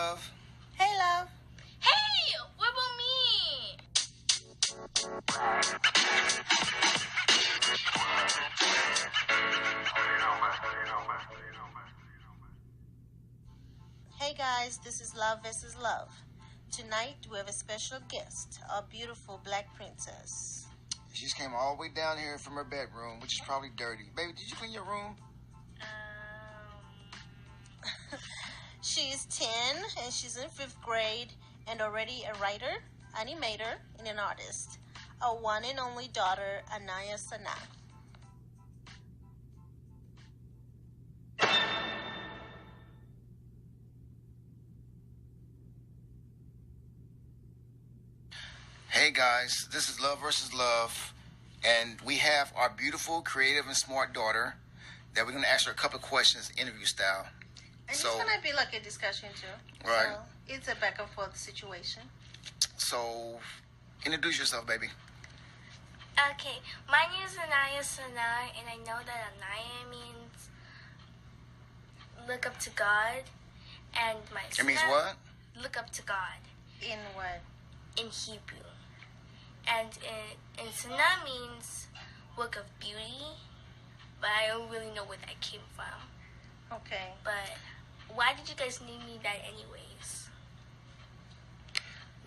love. Hey, love. Hey, what about me? Hey, guys, this is Love vs. Love. Tonight, we have a special guest, our beautiful black princess. She just came all the way down here from her bedroom, which is probably dirty. Baby, did you clean your room? She is 10 and she's in 5th grade and already a writer, animator, and an artist. Our one and only daughter, Anaya Sana. Hey guys, this is Love vs. Love, and we have our beautiful, creative, and smart daughter that we're going to ask her a couple of questions, interview style. And So- it's going to be like a discussion too. Right. So it's a back and forth situation. So, introduce yourself, baby. Okay, my name is Anaya Sana, and I know that Anaya means look up to God, and my It means Sana- what? Look up to God In what? in Hebrew. And in Sana means work of beauty, but I don't really know where that came from. Okay. But why did you guys name me that anyways?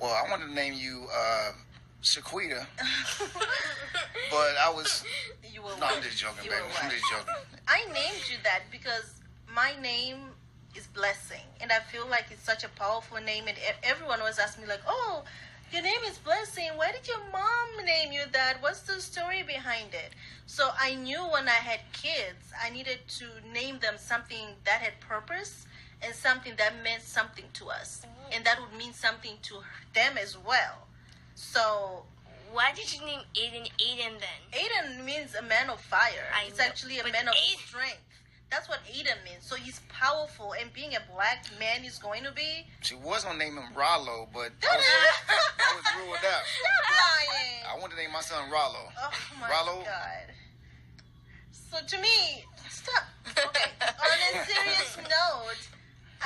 Well, I wanted to name you Shaquita, but I was... You were No, I'm what? just joking, You baby. were I'm what? just joking. I named you that because my name is Blessing, and I feel like it's such a powerful name. And everyone always asks me like, "Oh, your name is Blessing. Why did your mom name you that? What's the story behind it?" So I knew when I had kids, I needed to name them something that had purpose and something that meant something to us, and that would mean something to them as well. So Why did you name Aiden then? Aiden means a man of fire. I It's know, actually a but man of Aiden- strength. That's what Aiden means. So he's powerful, and being a black man is going to be. She was going to name him Rollo, but Stop I was ruled out. lying. I wanted to name my son Rollo. Oh my Rollo? god. So to me, stop. Okay. On a serious note,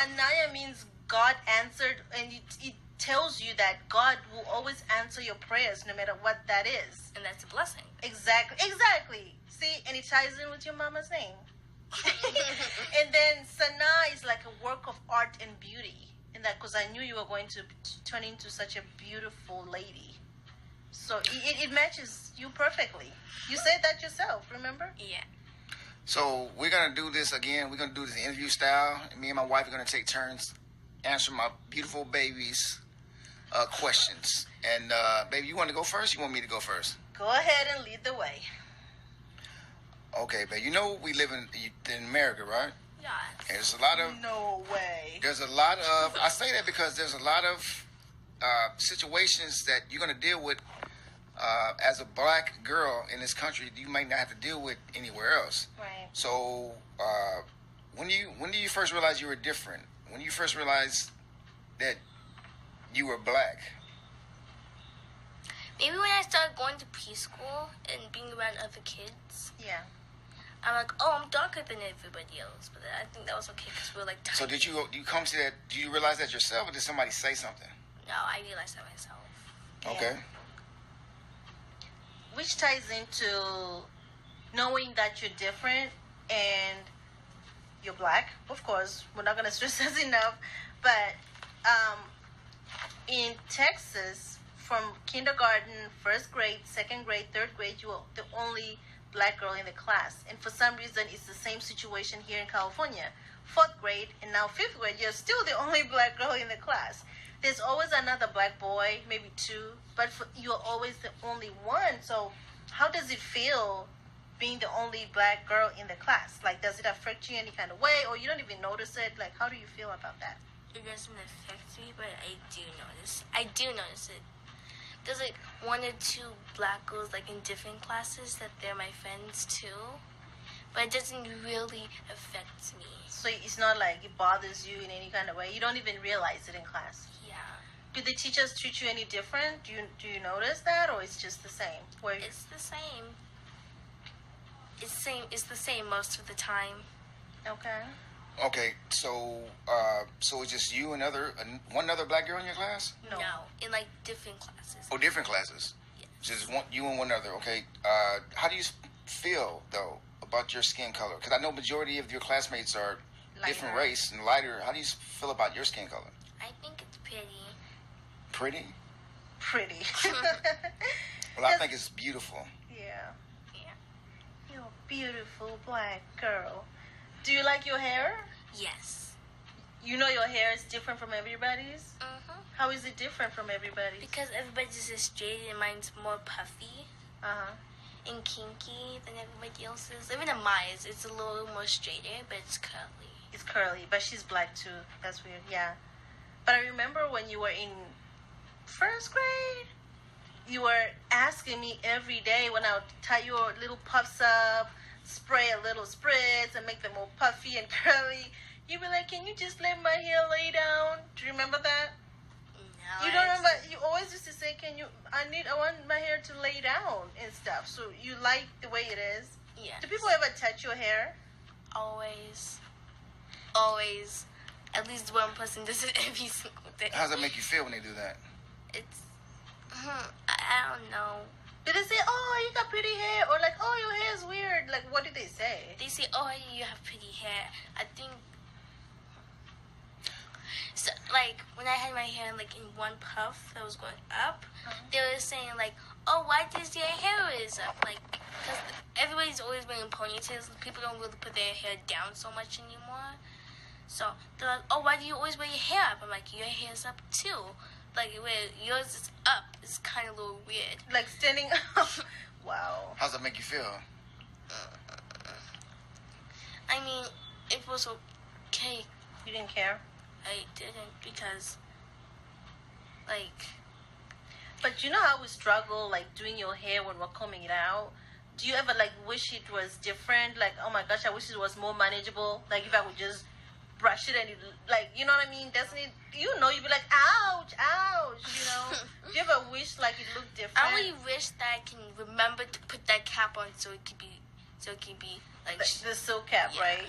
Anaya means God answered, and it tells you that God will always answer your prayers no matter what that is. And that's a blessing. Exactly. See, and it ties in with your mama's name. And then Sana is like a work of art and beauty, and that because I knew you were going to turn into such a beautiful lady, so it matches you perfectly. You said that yourself, remember? Yeah. So we're going to do this again. We're going to do this interview style. And me and my wife are going to take turns answering my beautiful baby's questions. And baby, you want to go first? You want me to go first? Go ahead and lead the way. Okay, baby. You know we live in America, right? Yeah. There's a lot of... No way. There's a lot of... I say that because there's a lot of situations that you're going to deal with as a black girl in this country. You might not have to deal with anywhere else. Right. So, when do you first realize you were different? When you first realized that you were black? Maybe when I started going to preschool and being around other kids, Yeah. I'm like, oh, I'm darker than everybody else. But I think that was okay because we were like tiny. So did you come to that? Do you realize that yourself, or did somebody say something? No, I realized that myself. Okay. Which ties into knowing that you're different and you're black. Of course, we're not going to stress this enough. But in Texas, from kindergarten, 1st grade, 2nd grade, 3rd grade, you are the only black girl in the class. And for some reason, it's the same situation here in California. 4th grade and now 5th grade, you're still the only black girl in the class. There's always another black boy, maybe 2, but you're always the only one. So how does it feel being the only black girl in the class? Like, does it affect you any kind of way, or you don't even notice it? Like, how do you feel about that? It doesn't affect me, but I do notice. I do notice it. There's like 1 or 2 black girls like in different classes that they're my friends too, but it doesn't really affect me. So it's not like it bothers you in any kind of way. You don't even realize it in class. Yeah. Do the teachers treat you any different? Do you notice that, or it's just the same? Where It's the same. It's the same most of the time. okay. Okay, so it's just you and one other black girl in your class? No. In like different classes. Oh, different classes. Yes. Just one, you and one other. Okay. How do you feel though about your skin color? Because I know majority of your classmates are different Lighter. race and lighter. How do you feel about your skin color? I think it's pretty. Pretty. Pretty. Well, I Yes. think it's beautiful. Yeah. Yeah. You're a beautiful black girl. Do you like your hair? Yes. You know your hair is different from everybody's? How is it different from everybody's? Because everybody's is straight and mine's more puffy Uh-huh. and kinky than everybody else's. Even in mine, it's a little more straighter, but it's curly. It's curly, but she's black too. That's weird. Yeah. But I remember when you were in first grade, you were asking me every day when I would tie your little puffs up, spray a little spritz, and make them all puffy and curly. You'd be like, "Can you just let my hair lay down?" Do you remember that? No, You don't remember? You always used to say, "Can you? I want my hair to lay down and stuff." So you like the way it is. Yeah. Do people ever touch your hair? Always. Always. At least one person does it every single day. How does that make you feel when they do that? It's. I don't know. Do they say, "Oh, you got pretty hair," or like, "Oh, your hair is weird"? Like, what do they say? They say, "Oh, you have pretty hair." I think. So, like, when I had my hair, like, in one puff that was going up, they were saying, like, "Oh, why does your hair is up?" Like, because everybody's always wearing ponytails. People don't really put their hair down so much anymore. So, they're like, "Oh, why do you always wear your hair up?" I'm like, "Your hair's up, too." Like, where yours is up is kind of a little weird. Like standing up. Wow. How does that make you feel? I mean, it was okay. You didn't care. I didn't because, like, But you know how we struggle, like, doing your hair when we're combing it out? Do you ever, like, wish it was different? Like, oh my gosh, I wish it was more manageable. Like, if I would just brush it and it, like, you know what I mean? Doesn't it, you know, you'd be like, ouch, ouch, you know? Do you ever wish, like, it looked different? I only wish that I can remember to put that cap on so it could be like The silk cap, Yeah. right?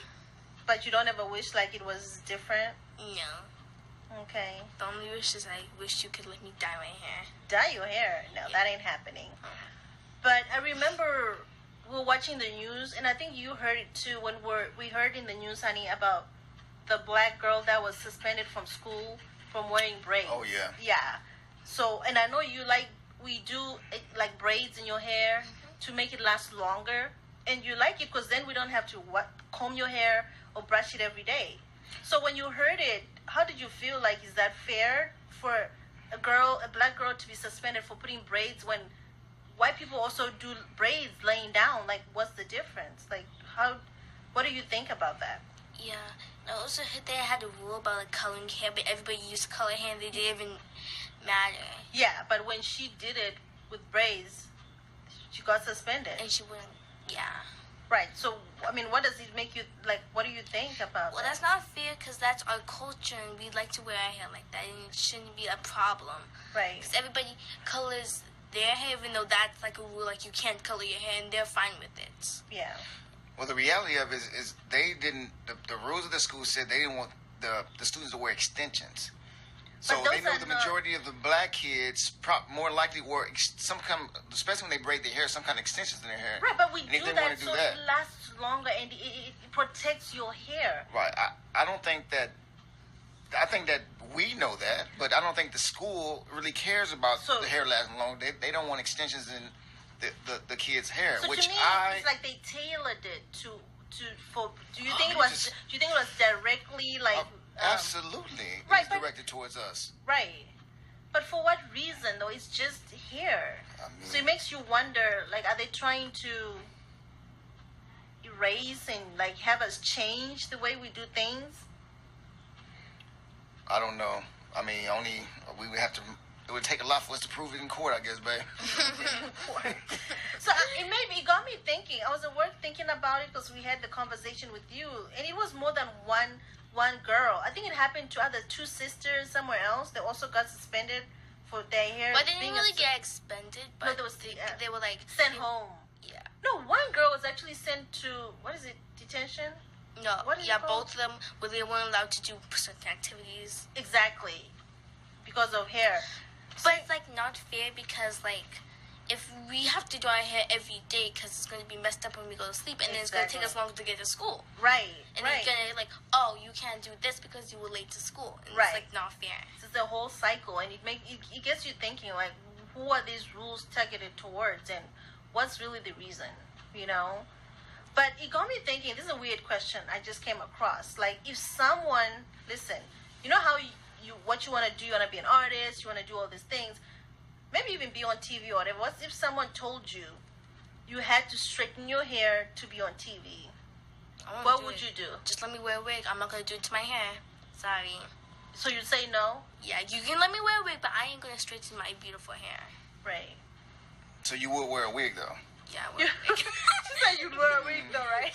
But you don't ever wish, like, it was different? no. Okay. The only wish is I wish you could let me dye my hair. Dye your hair. No, that ain't happening. But I remember we were watching the news, and I think you heard it too when we heard in the news, honey, about the black girl that was suspended from school from wearing braids. Oh, yeah. Yeah. So, and I know you we do like braids in your hair to make it last longer, and you like it because then we don't have to comb your hair or brush it every day. So when you heard it, how did you feel? Like, is that fair for a black girl to be suspended for putting braids when white people also do braids laying down? Like, what's the difference? Like, what do you think about that? Yeah. I also heard they had a rule about like coloring hair, but everybody used color hair and they didn't even matter. Yeah, but when she did it with braids, she got suspended. And she wouldn't. Yeah. Right. So, I mean, what does it make you, like, what do you think about Well, that? that's not fair because that's our culture and we like to wear our hair like that and it shouldn't be a problem. Right. Because everybody colors their hair even though that's like a rule, like you can't color your hair and they're fine with it. Yeah. Well, the reality of it is they didn't. The rules of the school said they didn't want the students to wear extensions. So But those they know are the not- majority of the black kids more likely wore some kind, especially when they braid their hair, some kind of extensions in their hair. Right, but we And they do didn't that wanna do so that. it lasts longer and it protects your hair. Right. I don't think that. I think that we know that, but I don't think the school really cares about So- the hair lasting long. They don't want extensions in the kids' hair, So which to me, I. it's like they tailored it for. Do you think it you was? just- Do you think it was directly like? Absolutely, right, it's but- directed towards us. Right. But for what reason though? It's just hair. I mean- So it makes you wonder, like, are they trying to erase and like have us change the way we do things? I don't know. I mean, we would have to. It would take a lot for us to prove it in court, I guess, babe. So it got me thinking. I was at work thinking about it because we had the conversation with you, and it was more than one girl. I think it happened to other two sisters somewhere else. They also got suspended for their hair. But they being didn't really get expended, No, but there was they were like sent home. Yeah. No, one girl was actually sent to what is it? Detention. No, What is it yeah, called? both of them, where they weren't allowed to do certain activities. Exactly. Because of hair. But it's like not fair because like if we have to do our hair every day because it's going to be messed up when we go to sleep, and then it's going to take us Exactly. longer to get to school. Right. And right. you're gonna like, oh, you can't do this because you were late to school. And Right. It's like not fair. It's the whole cycle, and it gets you thinking, like, who are these rules targeted towards, and what's really the reason, you know? But it got me thinking. This is a weird question I just came across. Like, if someone, listen, you know how you what you want to do? You want to be an artist. You want to do all these things. Maybe even be on TV or whatever. What if someone told you you had to straighten your hair to be on TV? I wanna What do would it. you do? Just let me wear a wig. I'm not gonna do it to my hair. Sorry. So you'd say no, Yeah, you can let me wear a wig, but I ain't gonna straighten my beautiful hair. right? So you would wear a wig though. Yeah, I You wear a wig. said you'd wear a wig, though, right?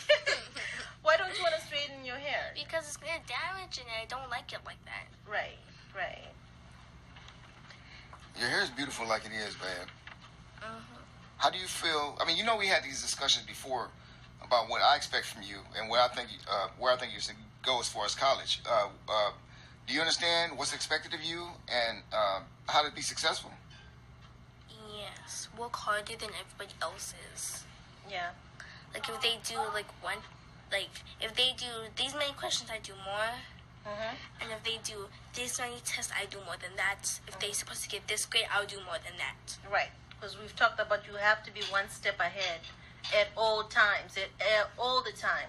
Why don't you want to straighten your hair? Because it's gonna damage, and I don't like it like that. Right, right. Your hair is beautiful like it is, babe. Mm-hmm. How do you feel? I mean, you know, we had these discussions before about what I expect from you and what I think where I think you should go as far as college. Do you understand what's expected of you and how to be successful? Yes, work harder than everybody else's. Yeah. Like if they do if they do these many questions, I do more. Mm-hmm. And if they do this many tests, I do more than that. If they're supposed to get this grade, I'll do more than that. Right. Because we've talked about you have to be one step ahead at all times, all the time.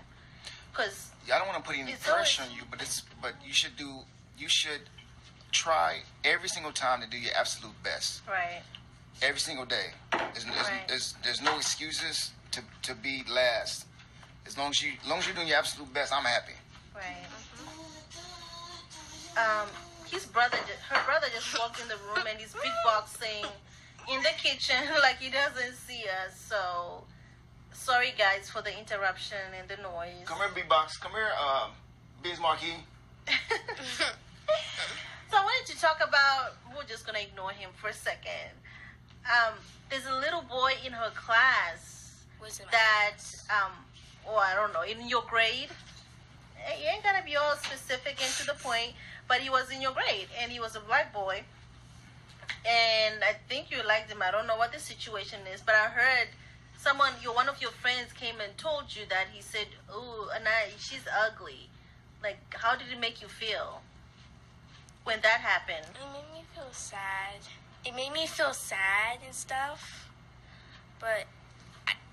Because Yeah, I don't want to put any It's pressure always- on you, but you should try every single time to do your absolute best. right, Every single day. Right. There's no excuses to be last. As long as you're doing your absolute best, I'm happy. right. Her brother just walked in the room and he's beatboxing in the kitchen like he doesn't see us. So sorry guys for the interruption and the noise. Come here, B-Box. Come here, Biz Marquis. So I wanted to talk about. We're just gonna ignore him for a second. There's a little boy in her class What's in my that, I don't know, in your grade. You ain't gonna be all specific and to the point, but he was in your grade and he was a black boy. And I think you liked him. I don't know what the situation is, but I heard one of your friends came and told you that he said, "Ooh, Anna, she's ugly." Like, how did it make you feel when that happened? It made me feel sad. It made me feel sad and stuff. But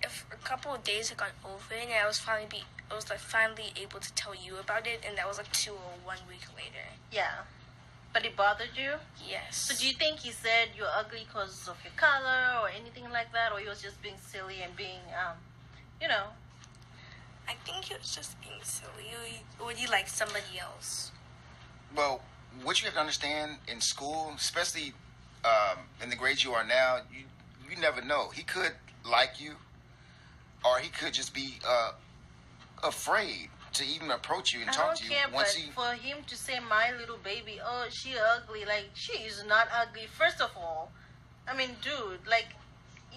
if a couple of days had gone over it, and I was finally able to tell you about it, and that was like 2 or 1 week later. Yeah, but it bothered you. Yes. So do you think he said you're ugly because of your color or anything like that, or he was just being silly and being, you know? I think he was just being silly, or he liked somebody else. Well, what you have to understand in school, especially in the grade you are now, you never know. He could like you, or he could just be afraid to even approach you and I talk don't to you. care, but for him to say my little baby, oh, she ugly, like, she is not ugly. First of all, I mean, dude, like,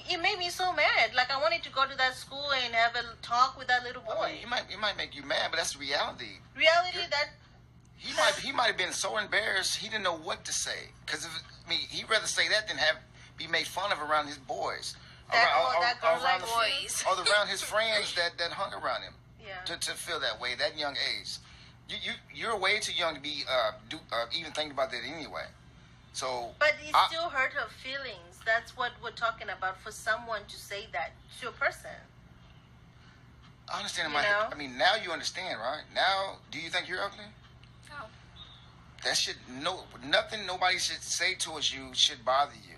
it made me so mad. Like, I wanted to go to that school and have a talk with that little boy. I mean, it might make you mad, but that's the reality. Reality, that, He might have been so embarrassed he didn't know what to say. Because he'd rather say that than be made fun of around his boys, that girl around like boys. or around his friends that hung around him. yeah. To feel that way, that young age, you're way too young to be even thinking about that anyway. So, But it still hurt her feelings. That's what we're talking about, for someone to say that to a person. I understand. You know? I mean, now you understand, right? Now, do you think you're ugly? No. That should nothing nobody should say towards you should bother you,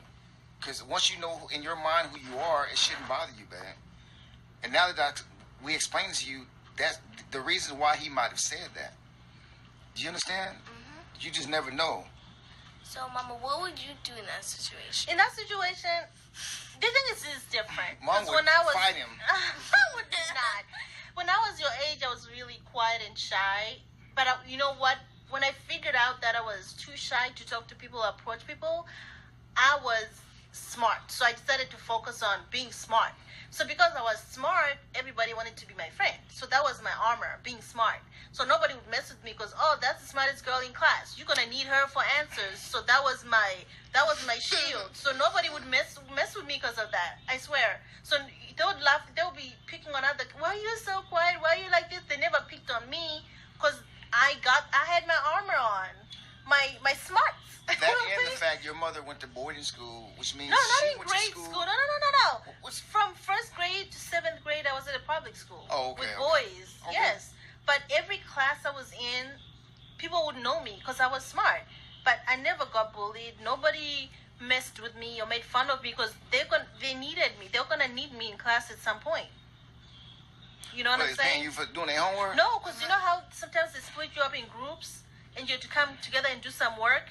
because once you know in your mind who you are, it shouldn't bother you, man. And now that we explained to you that's the reason why he might have said that. Do you understand? Mm-hmm. You just never know. So, Mama, what would you do in that situation? In that situation, the thing is different. Mom 'Cause would fight him. I would not. When I was your age, I was really quiet and shy. But you know what? When I figured out that I was too shy to talk to people or approach people, I was smart. So I decided to focus on being smart. So because I was smart, everybody wanted to be my friend. So that was my armor, being smart. So nobody would mess with me because, oh, that's the smartest girl in class. You're gonna need her for answers. So that was my shield. So nobody would mess with me because of that. I swear. So they would laugh. They would be picking on other. Why are you so quiet? Why are you like this? They never picked on me because I had my armor on, my smarts. That and the fact your mother went to boarding school, which means No, not she in went grade to school. school. No. What's From first grade to seventh grade, I was at a public school. Oh, okay, With okay. boys, Okay. yes. But every class I was in, people would know me because I was smart. But I never got bullied. Nobody messed with me or made fun of me because they needed me. They're gonna need me in class at some point. You know what I'm Is paying saying? you for doing their homework? No, because you know how sometimes they split you up in groups and you have to come together and do some work.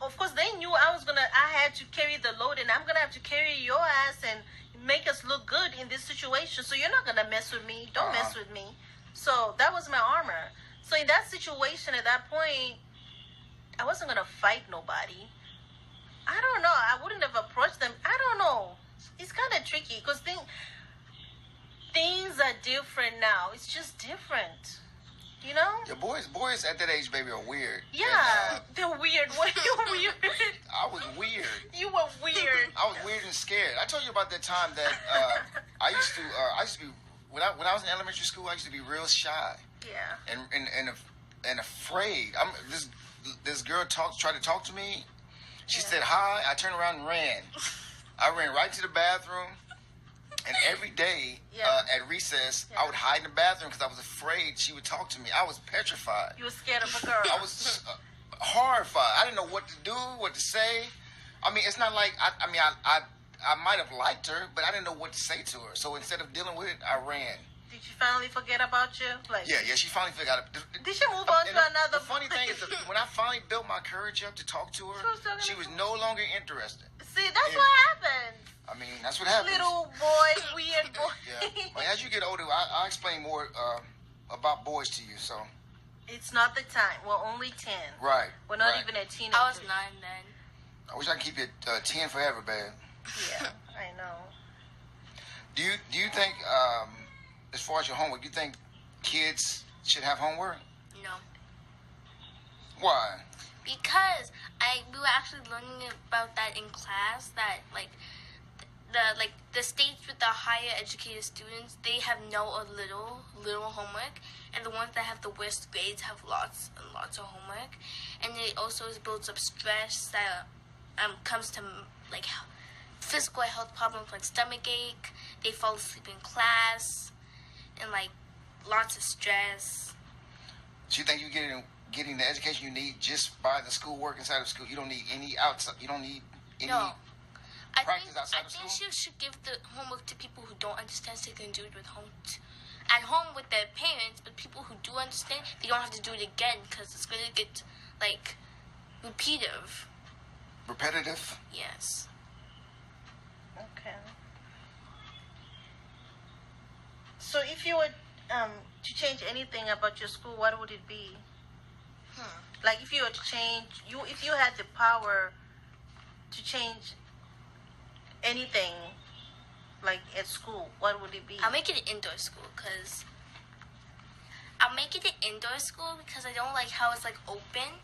Of course, they knew I had to carry the load, and I'm gonna have to carry your ass and make us look good in this situation. So you're not gonna mess with me. Don't mess with me. So that was my armor. So in that situation, at that point, I wasn't gonna fight nobody. I don't know. I wouldn't have approached them. I don't know. It's kind of tricky because things are different now. It's just different. You know? Yeah, boys at that age, baby, are weird. Yeah, And, they're weird. Why you weird? I was weird. You were weird. I was weird and scared. I told you about that time that I used to be when I was in elementary school. I used to be real shy Yeah. and afraid. This girl tried to talk to me. She Yeah. said hi. I turned around and ran. I ran right to the bathroom. And every day at recess, I would hide in the bathroom because I was afraid she would talk to me. I was petrified. You were scared of a girl. I was horrified. I didn't know what to do, what to say. I mean, it's not like I might have liked her, but I didn't know what to say to her. So instead of dealing with it, I ran. Did she finally forget about you? Like, Yeah, she finally figured out. Did she move on to another? The funny thing is, that when I finally built my courage up to talk to her, she was no longer interested. See, that's what happens. I mean, that's what happens. Little boy, weird boy. Yeah. But as you get older, I'll explain more about boys to you. So. It's not the time. We're only 10. Right. We're not right. even a teenager. I was 9 then. I wish I could keep it 10 forever, babe. Yeah, I know. Do you think, as far as your homework, do you think kids should have homework? No. Why? Because we were actually learning about that in class, that the states with the higher educated students, they have no or little homework, and the ones that have the worst grades have lots and lots of homework, and it also builds up stress that comes to like physical health problems like stomach ache. They fall asleep in class, and like lots of stress. Do you think you're getting the education you need just by the schoolwork inside of school? You don't need any outside. You don't need any. No. Practice outside of I think school? she should give the homework to people who don't understand, so they can do it at home with their parents. But people who do understand, they don't have to do it again because it's gonna get like repetitive. Repetitive. Yes. Okay. So if you were to change anything about your school, what would it be? Like if you were to change, if you had the power to change anything, like at school, what would it be? I'll make it an indoor school because I don't like how it's like open.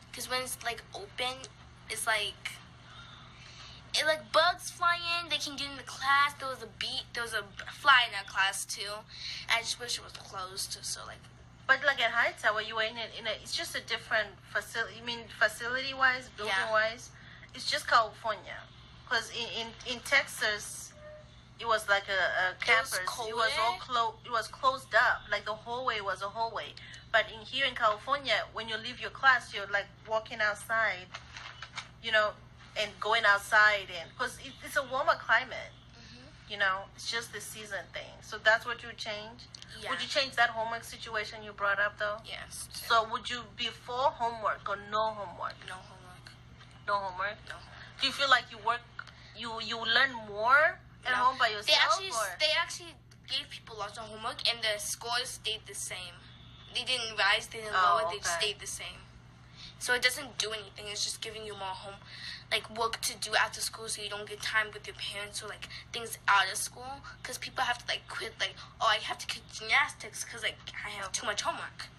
Because when it's like open, it's like bugs fly in. They can get in the class. There was a fly in our class too. I just wish it was closed. So like. But like at High Tower, you were in a it's just a different facility. You mean facility-wise, building-wise? It's just California. Because in Texas, it was like a campus. It was all it was closed up. Like the hallway was a hallway. But here in California, when you leave your class, you're like walking outside, you know, and going outside, and because it's a warmer climate. You know, it's just the season thing. So that's what you would change? Yeah. Would you change that homework situation you brought up, though? Yes. So would you be for homework or no homework? No homework. No homework? No. Do you feel like you learn more at home by yourself? They actually gave people lots of homework, and the scores stayed the same. They didn't rise, they didn't lower, they just stayed the same. So it doesn't do anything. It's just giving you more home, like work to do after school, so you don't get time with your parents or like things out of school. Because people have to like quit, like, oh, I have to quit gymnastics because like I have too much homework.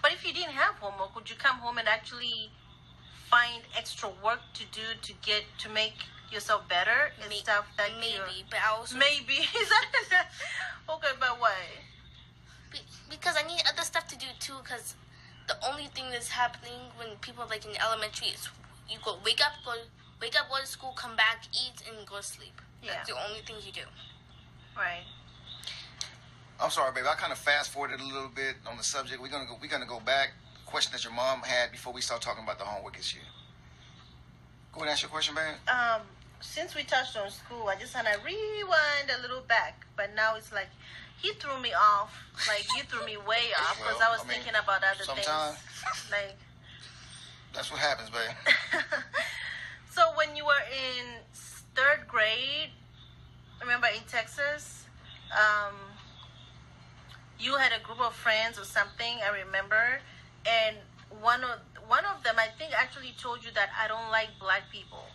But if you didn't have homework, would you come home and actually find extra work to do to make yourself better and stuff that maybe, but I also maybe is that okay? But why? Because I need other stuff to do too. Because the only thing that's happening when people like in elementary is you wake up, go to school, come back, eat, and go to sleep. That's the only thing you do. Right. I'm sorry, baby. I kind of fast forwarded a little bit on the subject. We're gonna go back. Question that your mom had before we start talking about the homework issue. Go ahead and ask your question, babe. Since we touched on school, I just want to rewind a little back. But now it's like he threw me off. Like you threw me way off because I was thinking about other sometimes, things. Like that's what happens, babe. So when you were in 3rd grade, remember in Texas, you had a group of friends or something. I remember, and one of them, I think, actually told you that I don't like black people.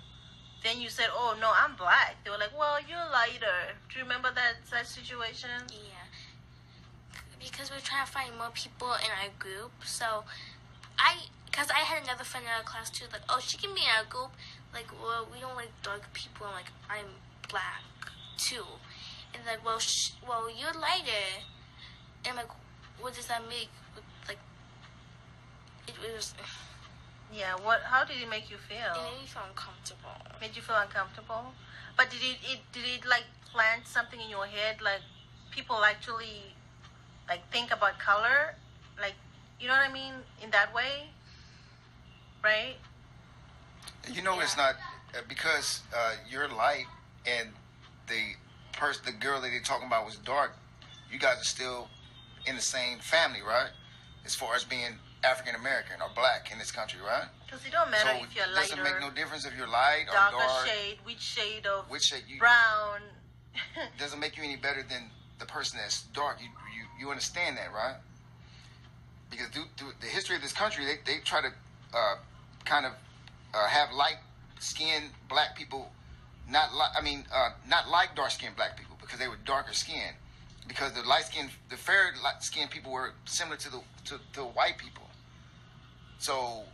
Then you said, "Oh no, I'm black." They were like, "Well, you're lighter." Do you remember that situation? Yeah, because we're trying to find more people in our group. So, because I had another friend in our class too. Like, oh, she can be in our group. Like, well, we don't like dark people. And like, I'm black too. And like, well, you're lighter. And I'm like, what does that make? Like, it was. Yeah. How did it make you feel? It made me feel uncomfortable. Made you feel uncomfortable? But did it like plant something in your head? Like people actually like think about color, like you know what I mean, in that way, right? You know, it's not because you're light and the girl that they're talking about was dark. You guys are still in the same family, right? As far as being African American or black in this country, right? Because it don't matter if you're lighter. It doesn't make no difference if you're light or darker dark. shade, which shade of you, brown. Doesn't make you any better than the person that's dark. You understand that, right? Because through the history of this country, they try to kind of have light-skinned black people, not like dark-skinned black people because they were darker skinned. Because the fair light-skinned people were similar to the white people. So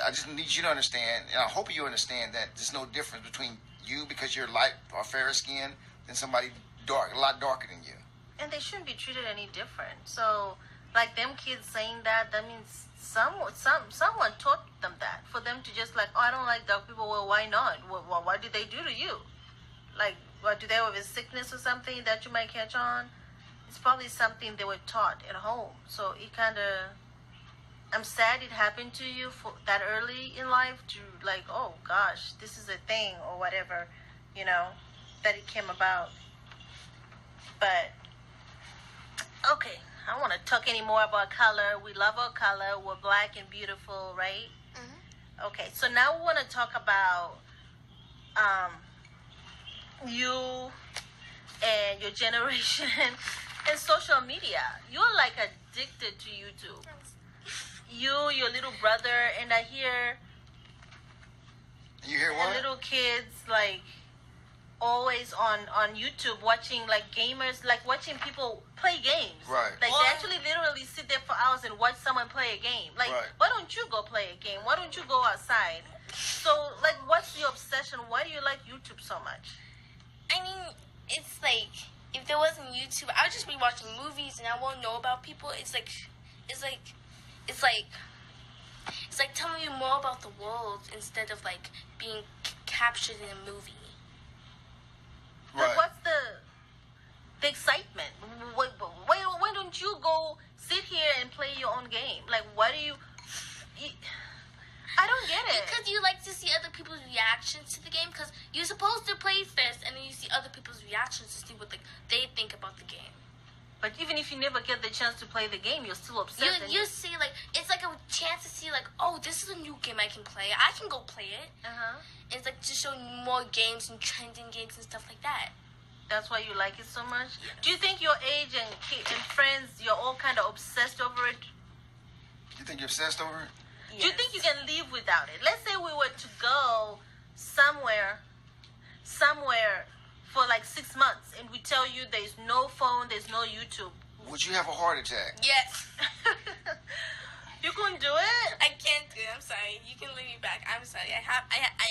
I just need you to understand, and I hope you understand that there's no difference between you because you're light or fairer skinned than somebody a lot darker than you. And they shouldn't be treated any different. So, like them kids saying that means someone taught them that. For them to just like, oh, I don't like dark people. Well, why not? What did they do to you? Like, what, do they have a sickness or something that you might catch on? It's probably something they were taught at home. So it kind of, I'm sad it happened to you for that early in life to like, oh gosh, this is a thing or whatever, you know, that it came about. But, okay, I don't want to talk anymore about color. We love our color. We're black and beautiful, right? Mm-hmm. Okay, so now we want to talk about you and your generation and social media. You're like addicted to YouTube. Your little brother, and I hear you hear what? Little kids like always on YouTube watching like gamers, like watching people play games. Right. Like they actually literally sit there for hours and watch someone play a game. Like, right. Why don't you go play a game? Why don't you go outside? So like, what's your obsession? Why do you like YouTube so much? I mean, it's like if there wasn't YouTube, I would just be watching movies and I won't know about people. It's like telling you more about the world instead of like being captured in a movie. Right. Like, what's the excitement? Why don't you go sit here and play your own game? Like, why do you I don't get it. Because you like to see other people's reactions to the game. Because you're supposed to play first, and then you see other people's reactions to see what they think about the game. But even if you never get the chance to play the game, you're still obsessed. You see, like, it's like a chance to see, like, oh, this is a new game I can play. I can go play it. Uh-huh. It's like to show more games and trending games and stuff like that. That's why you like it so much? Yes. Do you think your age and friends, you're all kind of obsessed over it? You think you're obsessed over it? Do you think you can live without it? Let's say we were to go somewhere for like 6 months, and we tell you there's no phone, there's no YouTube. Would you have a heart attack? Yes. You couldn't do it? I can't do it. I'm sorry. You can leave me back. I'm sorry. I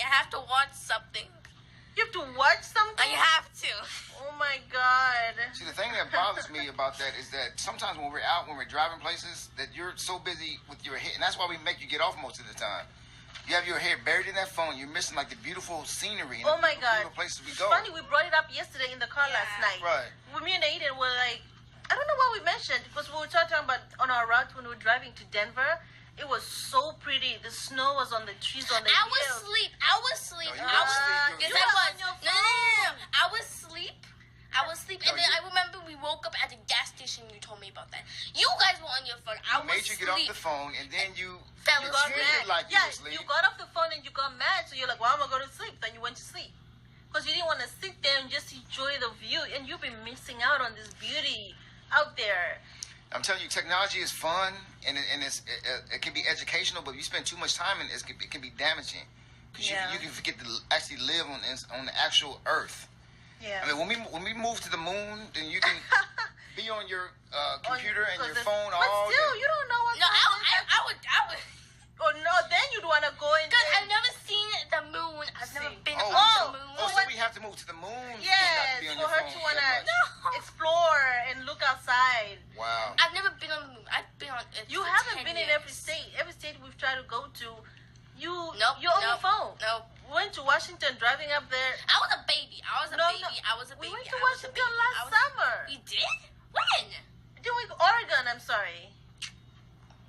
have to watch something. You have to watch something? I have to. Oh my God. See, the thing that bothers me about that is that sometimes when we're out, when we're driving places, that you're so busy with your head, and that's why we make you get off most of the time. You have your head buried in that phone. You're missing like the beautiful scenery and Oh my the God. beautiful places we It's go. funny, we brought it up yesterday in the car last night. Right. When me and Aiden were like, I don't know what we mentioned, because we were talking about on our route when we were driving to Denver. It was so pretty. The snow was on the trees on the I was hills. asleep. No, you weren't asleep. Yes, You I were was. on your No. I was asleep. No, And then I remember we woke up at the gas station. You told me about that. You guys were on your phone. I was Made you get off asleep. the phone, and then you Fell you asleep. treated it like you Yeah, were asleep. you got off the phone and you got mad, so you're like, well, I'm going to go to sleep. Then you went to sleep. Because you didn't want to sit there and just enjoy the view. And you've been missing out on this beauty out there. I'm telling you, technology is fun, and it can be educational, but if you spend too much time in it, it can be damaging. Because Yeah. you can forget to actually live on the actual Earth. Yeah. I mean, when we move to the moon, then you can be on your computer and your phone but all still, day. you don't know what. No, I would. Oh no, then you'd want to go in. Because I've never seen the moon. I've never been Oh, on the moon. so we have to move to the moon. Yes, for for not her to to be on want your phone that to much. explore and look outside. Wow. I've never been on the moon. I've been on it. You for haven't 10 been in years. every state. Every state we've tried to go to, you're on Nope, your phone. Nope. Went to Washington, driving up there. I was a baby. I was a No, baby. no. I was a We baby. went to I was a Washington baby. last I was- summer. We did? When? Did we go Oregon? I'm sorry.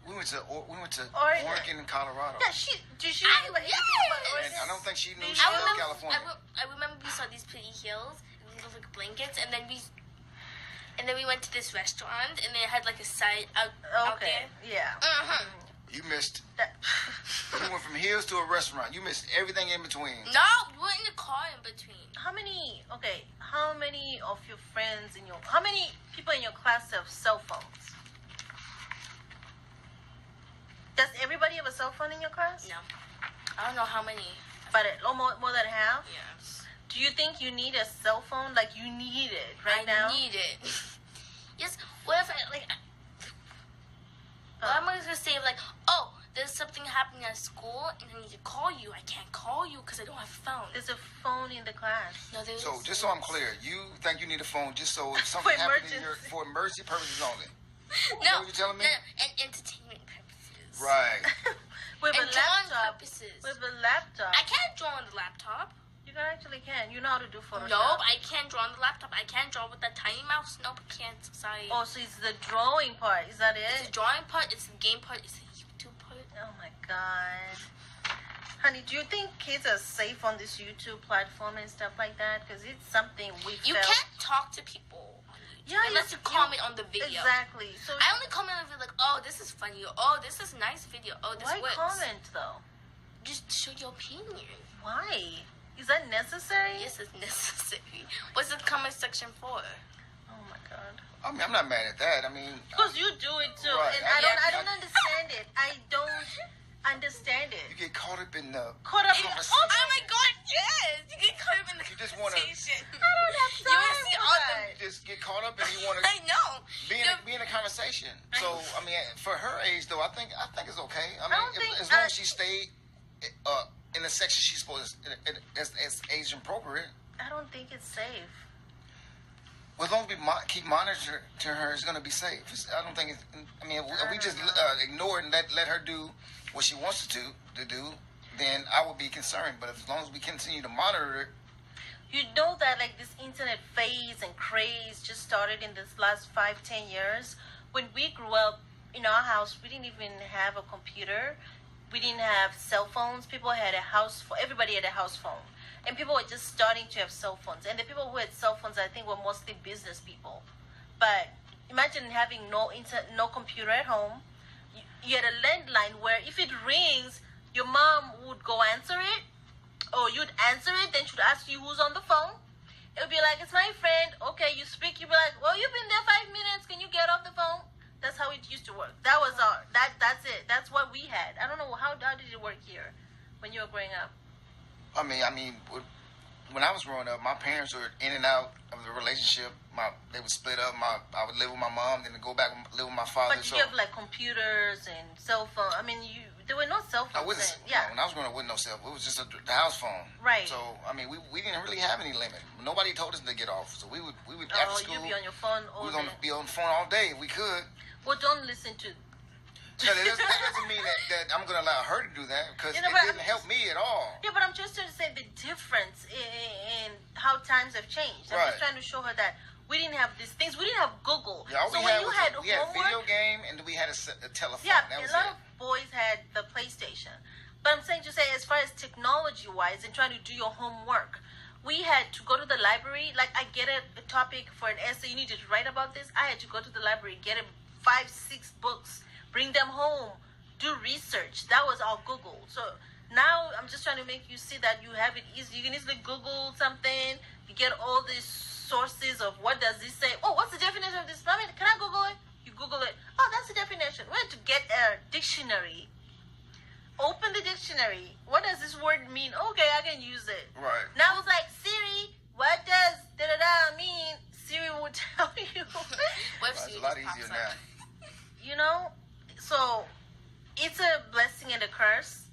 We went to Oregon. Oregon and Colorado. Yeah, did she I- know anything yes. about And Oregon? I don't think she knew Did she you? was in California. I remember we saw these pretty hills, and these like blankets, and then we went to this restaurant, and they had like a side out Okay, there. yeah. Uh-huh. You missed. That- You went from hills to a restaurant. You missed everything in between. No, we were in the car in between. How many of your friends how many people in your class have cell phones? Does everybody have a cell phone in your class? No, I don't know how many. But more than half? Yes, Do you think you need a cell phone? Like you need it right I now? need it. Yes. What if what am I gonna say? Like, oh, there's something happening at school, and I need to call you. I can't call you because I don't have a phone. There's a phone in the class. No, there's. So just so I'm clear, you think you need a phone just so if something happens for emergency purposes only. No, what you're telling me? No, and entertainment purposes. Right. With And a drawing laptop. purposes. With a laptop. I can't draw on the laptop. You actually can. You know how to do Photoshop. Nope, I can't draw on the laptop. I can't draw with that tiny mouse. Nope, I can't. Sorry. Oh, so it's the drawing part. Is that It's it? the drawing part. It's the game part. It's the YouTube part. Oh my god. Honey, do you think kids are safe on this YouTube platform and stuff like that? Because it's something we You felt. can't talk to people on YouTube Yeah, unless you comment on the video. Exactly. So I only comment on the video like, oh, this is funny. Oh, this is nice video. Oh, this why works. comment though? Just show your opinion. Why? Is that necessary? Yes, it's necessary. What's the comment section for? Oh my god. I mean, I'm not mad at that. I mean, Because you do it too, Right. and I don't I- understand it. I don't understand you it. get caught up in the. Caught up. Conversation. Oh my god, yes! You get caught up in the You just wanna- conversation. I don't have You wanna time see for all that. You just get caught up and you want to I know. be in a conversation. So I mean, for her age though, I think it's okay. I mean, don't think- as long as she stayed in the section she's supposed to, as age appropriate. I don't think it's safe. Well, as long as we keep monitoring her, it's going to be safe. I don't think it's. I mean, if we just ignore it and let her do what she wants to do, then I would be concerned. But as long as we continue to monitor it, You know that like this internet phase and craze just started in this last 5-10 years. When we grew up in our house, we didn't even have a computer. We didn't have cell phones. Everybody had a house phone. And people were just starting to have cell phones. And the people who had cell phones, I think, were mostly business people. But imagine having no computer at home. You had a landline where if it rings, your mom would go answer it. Or you'd answer it, then she'd ask you who's on the phone. It would be like, it's my friend. Okay, you speak. You'd be like, well, you've been there 5 minutes. Can you get off the phone? That's how it used to work. That's it. That's what we had. that? I don't know how did it work here when you were growing up? I mean, when I was growing up, my parents were in and out of the relationship. They would split up. I would live with my mom, then go back and live with my father. But did you have like computers and cell phone? I mean, there were no cell phones. I wasn't. then. Yeah. When I was growing up, wasn't no cell. It was just the house phone. Right. So I mean, we didn't really have any limit. Nobody told us to get off. So we would Oh, after school. you'd be on your phone all We was day. gonna be on the phone all day if we could. Well, don't listen to. That doesn't mean that I'm going to allow her to do that because You know, it but didn't help me at all. Yeah, but I'm just trying to say the difference in how times have changed. I'm Right. just trying to show her that we didn't have these things. We didn't have Google. Yeah, all so we when had you was had we had homework, video game and we had a telephone. yeah, That a was lot it. of boys had the PlayStation. But I'm saying to say, as far as technology-wise and trying to do your homework, we had to go to the library. Like, I get a topic for an essay. You need to write about this. I had to go to the library, get 5, 6 books, bring them home, do research. That was all Google. So now I'm just trying to make you see that you have it easy. You can easily Google something. You get all these sources of what does this say. Oh, what's the definition of this? I mean, can I Google it? You Google it. Oh, that's the definition. We had to get a dictionary. Open the dictionary. What does this word mean? Okay, I can use it. Right. Now it's like, Siri, what does da-da-da mean? Siri will tell you. Webster It's a lot just easier pops up. now. You know? So it's a blessing and a curse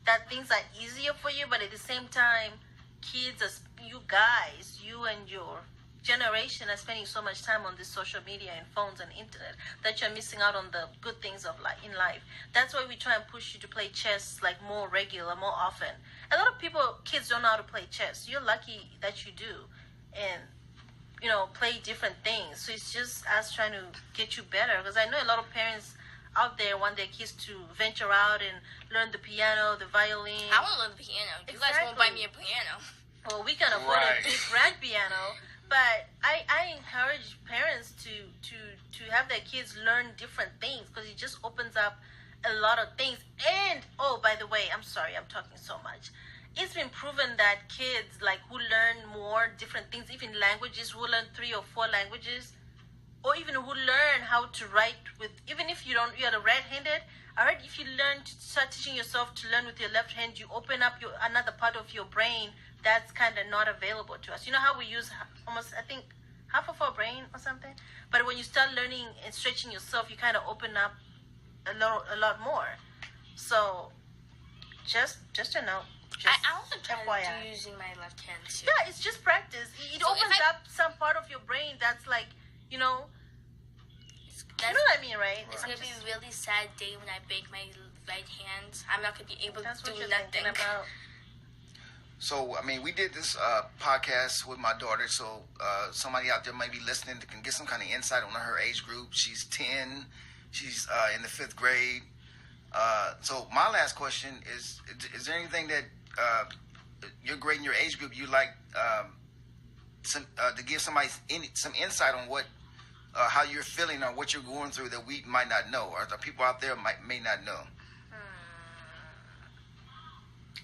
that things are easier for you, but at the same time, kids, you guys, you and your generation are spending so much time on this social media and phones and internet that you're missing out on the good things of life in life. That's why we try and push you to play chess like more regular, more often. A lot of kids don't know how to play chess. You're lucky that you do, and play different things. So it's just us trying to get you better, because I know a lot of parents out there want their kids to venture out and learn the piano, the violin. I want to learn the piano. You guys won't buy me a piano. Well, we can afford Right. a big grand piano, but I encourage parents to have their kids learn different things, because it just opens up a lot of things. And oh, by the way, I'm sorry, I'm talking so much. It's been proven that kids who learn more different things, even languages, who learn 3 or 4 languages, or even who learn how to write even if you're right-handed. I heard if you learn to start teaching yourself to learn with your left hand, you open up another part of your brain that's kind of not available to us. You know how we use almost, I think, half of our brain or something? But when you start learning and stretching yourself, you kind of open up a lot more. So just to know. I also try FYI. to do using my left hand too. Yeah, it's just practice. It So if opens I- up some part of your brain that's you know That's, what I mean, right? it's gonna be a really sad day when I break my right hand. I'm not gonna be able That's to what do you're nothing. thinking about. So, I mean, we did this podcast with my daughter, so somebody out there might be listening that can get some kind of insight on her age group. She's 10. She's in the 5th grade. So my last question is there anything that your grade and your age group you like to give somebody some insight on what how you're feeling or what you're going through that we might not know, or the people out there may not know?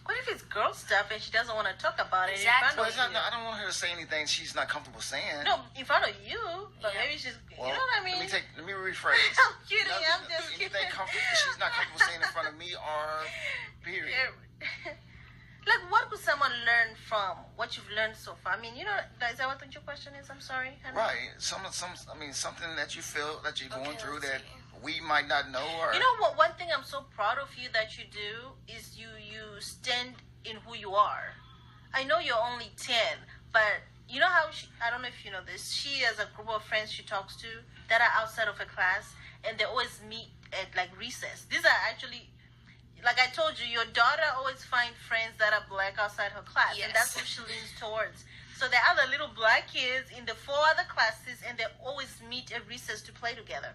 What if it's girl stuff and she doesn't want to talk about it Exactly. in Well, front it's of not, you? I don't want her to say anything she's not comfortable saying. No, in front of you, but Yeah. maybe she's, Well, you know what I mean? Let me rephrase. I'm kidding, Nothing- I'm just anything kidding. she's not comfortable saying in front of me or period. Yeah. What could someone learn from what you've learned so far? I mean, is that what your question is? I'm sorry. honey. Right. I mean, something that you feel that you're going Okay, through let's that see. we might not know, or You know what? One thing I'm so proud of you that you do is you stand in who you are. I know you're only 10, but you know how I don't know if you know this. She has a group of friends she talks to that are outside of her class, and they always meet at recess. These are actually, like I told you, your daughter always finds friends that are black outside her class, and that's who Yes. she leans towards. So there are the little black kids in the 4 other classes, and they always meet at recess to play together.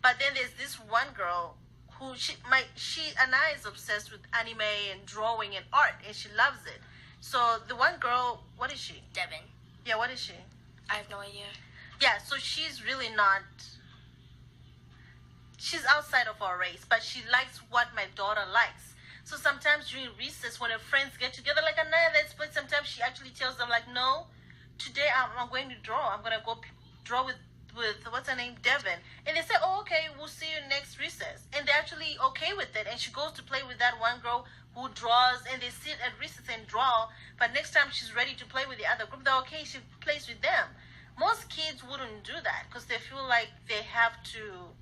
But then there's this one girl who she and I is obsessed with anime and drawing and art, and she loves it. So the one girl, what is she? Devin, Yeah, what is she? I have no idea. Yeah, so she's really not. She's outside of our race, but she likes what my daughter likes. So sometimes during recess, when her friends get together, like Anaya, let's play. Sometimes she actually tells them, no, today I'm going to draw. I'm going to go draw with with what's her name, Devin, and they say, "Oh, okay, we'll see you next recess," and they're actually okay with it. And she goes to play with that one girl who draws, and they sit at recess and draw. But next time she's ready to play with the other group, they're okay. She plays with them. Most kids wouldn't do that because they feel like they have to,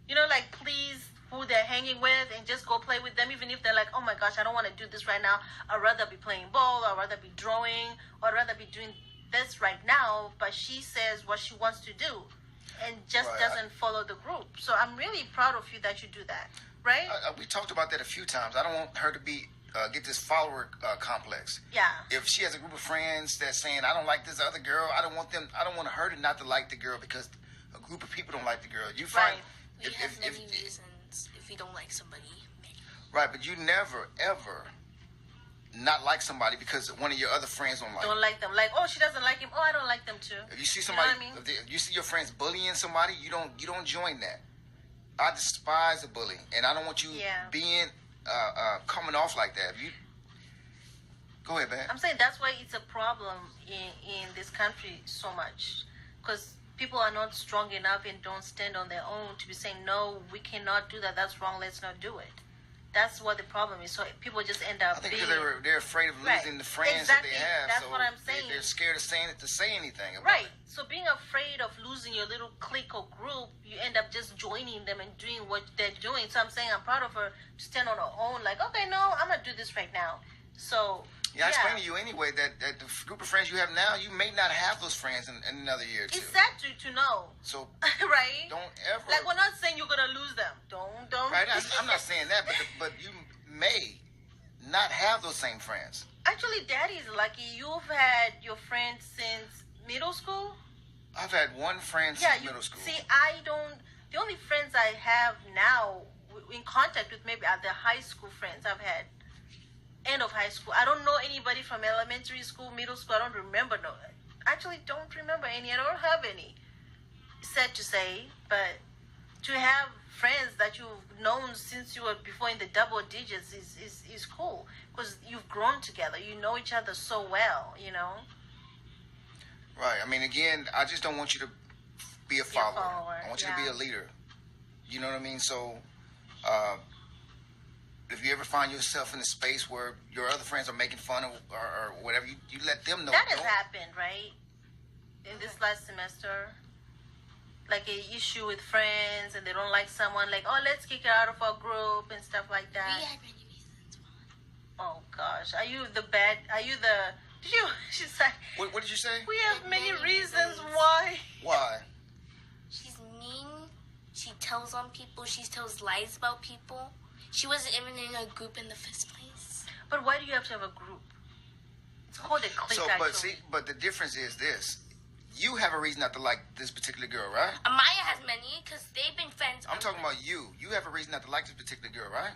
like please who they're hanging with and just go play with them, even if they're like, oh my gosh, I don't want to do this right now. I'd rather be playing ball, I'd rather be drawing, or I'd rather be doing this right now. But she says what she wants to do and just doesn't follow the group. So I'm really proud of you that you do that, right? We talked about that a few times. I don't want her to be get this follower complex. Yeah. If she has a group of friends that's saying, I don't like this other girl, I don't want her to not to like the girl because a group of people don't like the girl. You find we have many reasons if we don't like somebody. Right, but you never ever not like somebody because one of your other friends don't like them. Like, oh, she doesn't like him. Oh, I don't like them too. If you see somebody, you know what I mean? if you see your friends bullying somebody, you don't join that. I despise a bully, and I don't want you being coming off like that. You go ahead, man. I'm saying that's why it's a problem in this country so much, because people are not strong enough and don't stand on their own to be saying, no, we cannot do that. That's wrong. Let's not do it. That's what the problem is. So people just end up. I think because they're afraid of losing the friends that they have. That's so what I'm saying. They're scared of say anything about right. it. So being afraid of losing your little clique or group, you end up just joining them and doing what they're doing. So I'm saying I'm proud of her to stand on her own. Like, okay, no, I'm gonna do this right now. So. Yeah, I explained to you anyway that the group of friends you have now, you may not have those friends in another year or two. It's sad to know. So right? Don't ever. Like, we're not saying you're gonna lose them. Don't. Right? I'm not saying that, but you may not have those same friends. Actually, Daddy's lucky. You've had your friends since middle school. I've had one friend since middle school. See, I don't. The only friends I have now in contact with maybe are the high school friends I've had. End of high school. I don't know anybody from elementary school, middle school. I don't remember. No, actually, don't remember any. I don't have any. Sad to say, but to have friends that you've known since you were before in the double digits is cool because you've grown together. You know each other so well. Right. I mean, again, I just don't want you to be a follower. I want you to be a leader. You know what I mean? So. If you ever find yourself in a space where your other friends are making fun of or whatever, you let them know. That has happened, right? In this last semester. Like an issue with friends and they don't like someone, like, oh, let's kick her out of our group and stuff like that. We had many reasons why. Oh, gosh. Are you the... She's like... What did you say? We have many reasons why. Why? She's mean. She tells on people. She tells lies about people. She wasn't even in a group in the first place. But why do you have to have a group? It's called a clique, actually. But the difference is this. You have a reason not to like this particular girl, right? Amaya has many, because they've been friends. I'm talking about you. You have a reason not to like this particular girl, right?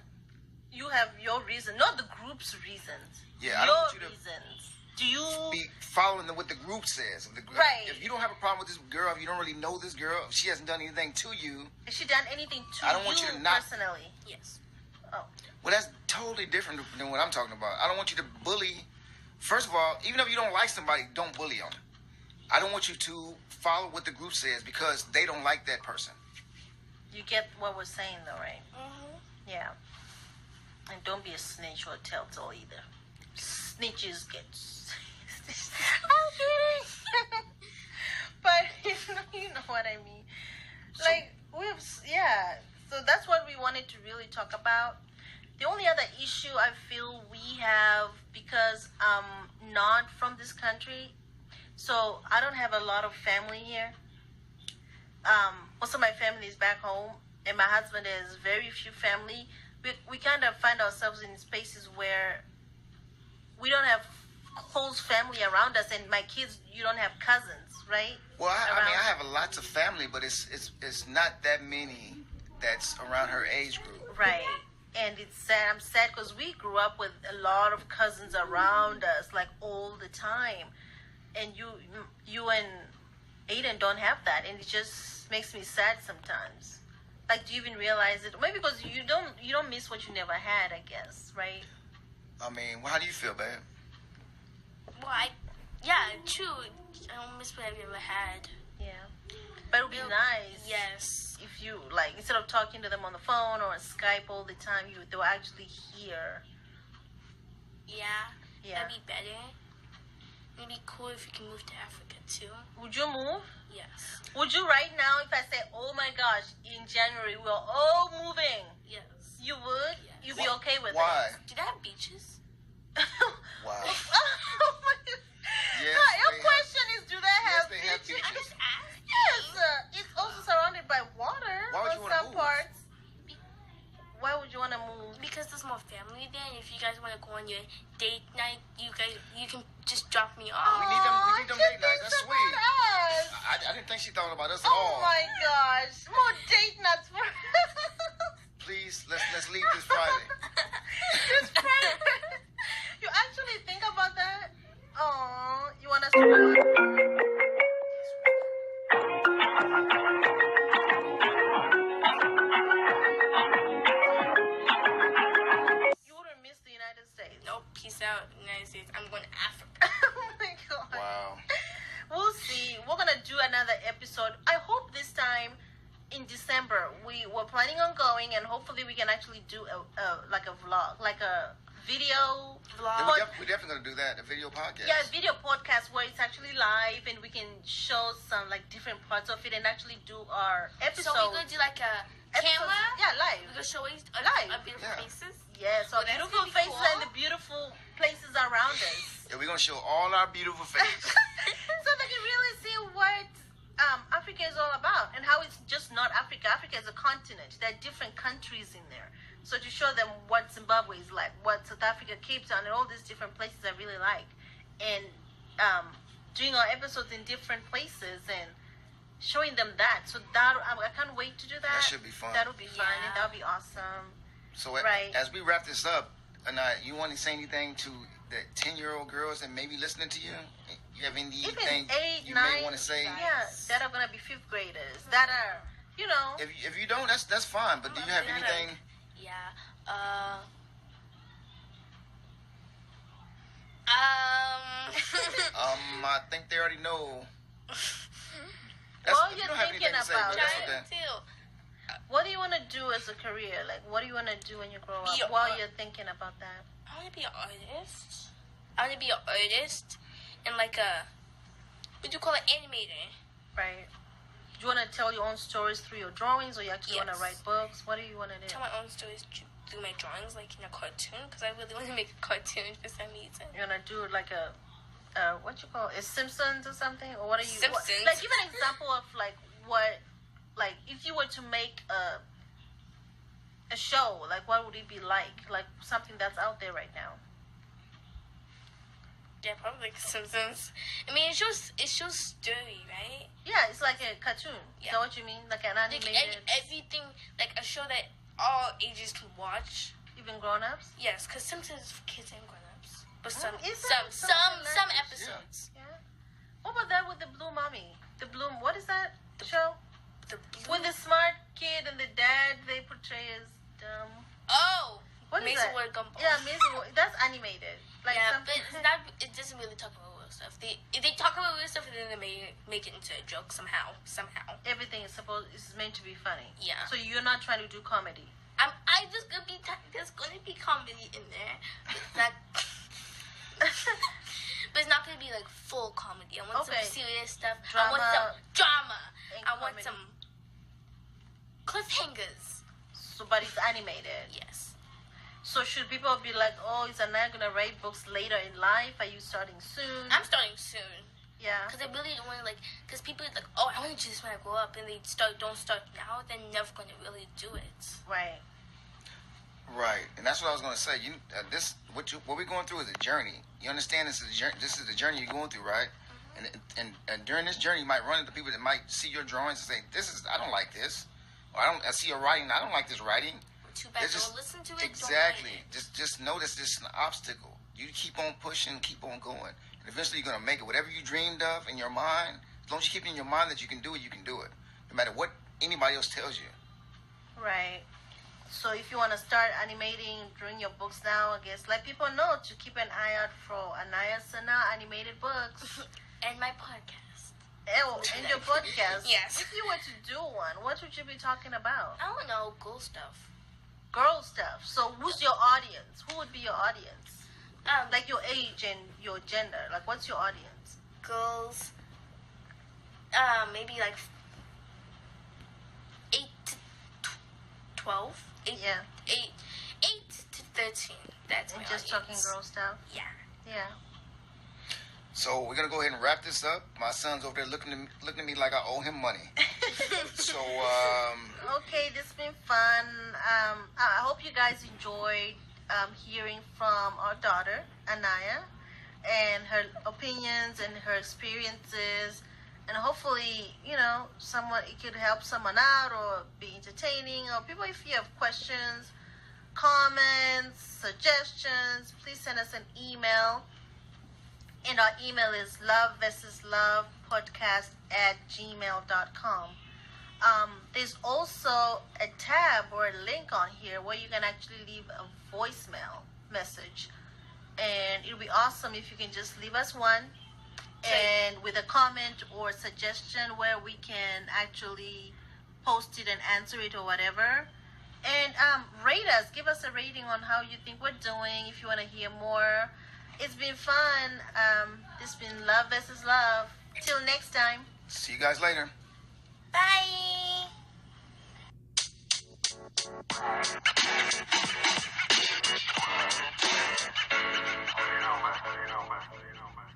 You have your reason, not the group's reasons. Yeah, I don't want you to reasons. Do you... be following what the group says. Right. If you don't have a problem with this girl, if you don't really know this girl, if she hasn't done anything to you... Has she done anything to I don't want you to not... personally? Yes. Oh. Well, that's totally different than what I'm talking about. I don't want you to bully. First of all, even if you don't like somebody, don't bully them. I don't want you to follow what the group says because they don't like that person. You get what we're saying, though, right? Mm-hmm. Yeah. And don't be a snitch or a telltale either. Snitches get... I'm kidding. But you know what I mean. Like, so that's what we wanted to really talk about. The only other issue I feel we have, because I'm not from this country, so I don't have a lot of family here. Most of my family is back home, and my husband has very few family. We kind of find ourselves in spaces where we don't have close family around us, and my kids, you don't have cousins, right? Well, I mean, I have lots of family, but it's not that many that's around her age group. Right. And it's sad. I'm sad because we grew up with a lot of cousins around us, like all the time. And you and Aiden don't have that, and it just makes me sad sometimes. Like, do you even realize it? Maybe because you don't miss what you never had, I guess, right? I mean, well, how do you feel, babe? Well, yeah, true. I don't miss what I've ever had. Yeah. But it would be nice. Yes. If you like, instead of talking to them on the phone or on Skype all the time, they'll actually hear. Yeah. Yeah. That'd be better. It'd be cool if you can move to Africa too. Would you move? Yes. Would you right now if I say, oh my gosh, in January we're all moving? Yes. You would? Yes. You'd be okay with Why? Do they have beaches? it? Wow. Oh my God. Yes, No, your they question is, do they Yes, have they have beaches? I'm just asking. Yes, it's also surrounded by water Why would on you wanna some move? parts. Why would you want to move? Because there's more family there, and if you guys want to go on your date night, you can just drop me off. We need them- we need them Aw, date nights. That's she thinks sweet. about us. I didn't think she thought about us at Oh all. my gosh, more date nuts for Please, let's leave this Friday. This Friday. You actually think about that? Oh, you want us to? You wouldn't miss the United States. Nope, peace out, United States. I'm going to Africa. Oh my god. Wow. We'll see. We're gonna do another episode. I hope this time in December we were planning on going, and hopefully we can actually do a like a vlog, like a video Yeah, vlog. we're definitely gonna do that. A video podcast. Yeah, a video podcast where it's actually live, and we can show some like different parts of it, and actually do our So episode. we're going to do like a camera? Yeah, live. We're going to show us Live. our beautiful Yeah. faces? Yes, our Well, that's beautiful gonna be faces cool. and the beautiful places around us. Yeah, we're gonna show all our beautiful faces. So they can really see what Africa is all about, and how it's just not Africa. Africa is a continent. There are different countries in there. So to show them what Zimbabwe is like, what South Africa, Cape Town, and all these different places I really like, and doing our episodes in different places and showing them that. So that I can't wait to do that. That should be fun. That'll be fun, and Yeah. that'll be awesome. So Right. as we wrap this up, Anaya, you want to say anything to the 10-year-old girls that may be listening to you? You have anything Even 8, you 9, may want to say? yeah, that are gonna be 5th graders. That are, you know. If you don't, that's fine. But do you have Yeah, anything? Yeah. I think they already know. Well, if you're you don't have thinking anything to say, about but that's it. okay. too. What do you want to do as a career? Like, what do you want to do when you grow Be up? a- While you're thinking about that. I want to be an artist. I want to be an artist and like a, what do you call it, animator. Right. Do you want to tell your own stories through your drawings, or you actually want to Yes. write books? What do you want to do? Tell my own stories through my drawings, like in a cartoon, because I really want to make a cartoon for some reason. You're gonna do like a, what you call it, Simpsons or something, or what are you? Simpsons. Like, give an example of like what, like if you were to make a show, like what would it be like? Like something that's out there right now. Yeah, probably like Simpsons. I mean, it shows story, right? Yeah, it's like a cartoon. Is Yeah. that what you mean? Like an Like animated, everything, like a show that all ages can watch. even grown-ups. Yes, because Simpsons is for kids and grown-ups. But some Is that some something some like- episodes. Yeah. What about that with the Blue Mommy? The Blue, what is that show? The blue. With the smart kid and the dad, they portray as dumb. Oh, What is Amazing that? World Gumball. Yeah, Amazing World. That's animated. Like yeah, something. but it's not. It doesn't really talk about real stuff. If they talk about real stuff, then they make it into a joke somehow. Everything is meant to be funny. Yeah. So you're not trying to do comedy. I just gonna be there's gonna be comedy in there. But it's not. But it's not gonna be like full comedy. I want Okay. some serious stuff. I Drama want some drama. and I want comedy. some cliffhangers. So, but it's animated. Yes. So should people be like, oh, is Anaya gonna write books later in life? Are you starting soon? I'm starting soon. Yeah. Because I really don't want to, like, because people are like, oh, I want to do this when I grow up, and they don't start now, they're never going to really do it. Right. Right, and that's what I was going to say. What we're going through is a journey. You understand? This is a journey. This is the journey you're going through, right? And during this journey, you might run into people that might see your drawings and say, I don't like this," or I see your writing. I don't like this writing." Too bad. It's just- Don't listen to it. Exactly. Don't write it. Just know this is an obstacle. You keep on pushing, keep on going, and eventually you're gonna make it. Whatever you dreamed of in your mind, as long as you keep in your mind that you can do it, you can do it, no matter what anybody else tells you. Right. So if you want to start animating during your books now, I guess let people know to keep an eye out for Anaya Sana animated books. And my podcast. Oh, in your podcast. Yes. If you were to do one, what would you be talking about? I don't know, cool stuff. Girl stuff. So who's your audience? Who would be your audience? Like Like your age and your gender. Like what's your audience? girls, maybe like 8 to 12. 8, Yeah. 8 to 13. That's my And just audience. talking girl stuff. Yeah. Yeah. So we're gonna go ahead and wrap this up. My son's over there looking at me like I owe him money. So Okay, this has been fun. I hope you guys enjoyed hearing from our daughter, Anaya, and her opinions and her experiences. And hopefully, someone it could help someone out or be entertaining. Or people, if you have questions, comments, suggestions, please send us an email. And our email is loveversuslovepodcast@gmail.com. There's also a tab or a link on here where you can actually leave a voicemail message. And it would be awesome if you can just leave us one and with a comment or suggestion where we can actually post it and answer it or whatever. And rate us. Give us a rating on how you think we're doing if you want to hear more. It's been fun. This has been Love versus Love. Till next time. see you guys later. Bye. You know, man.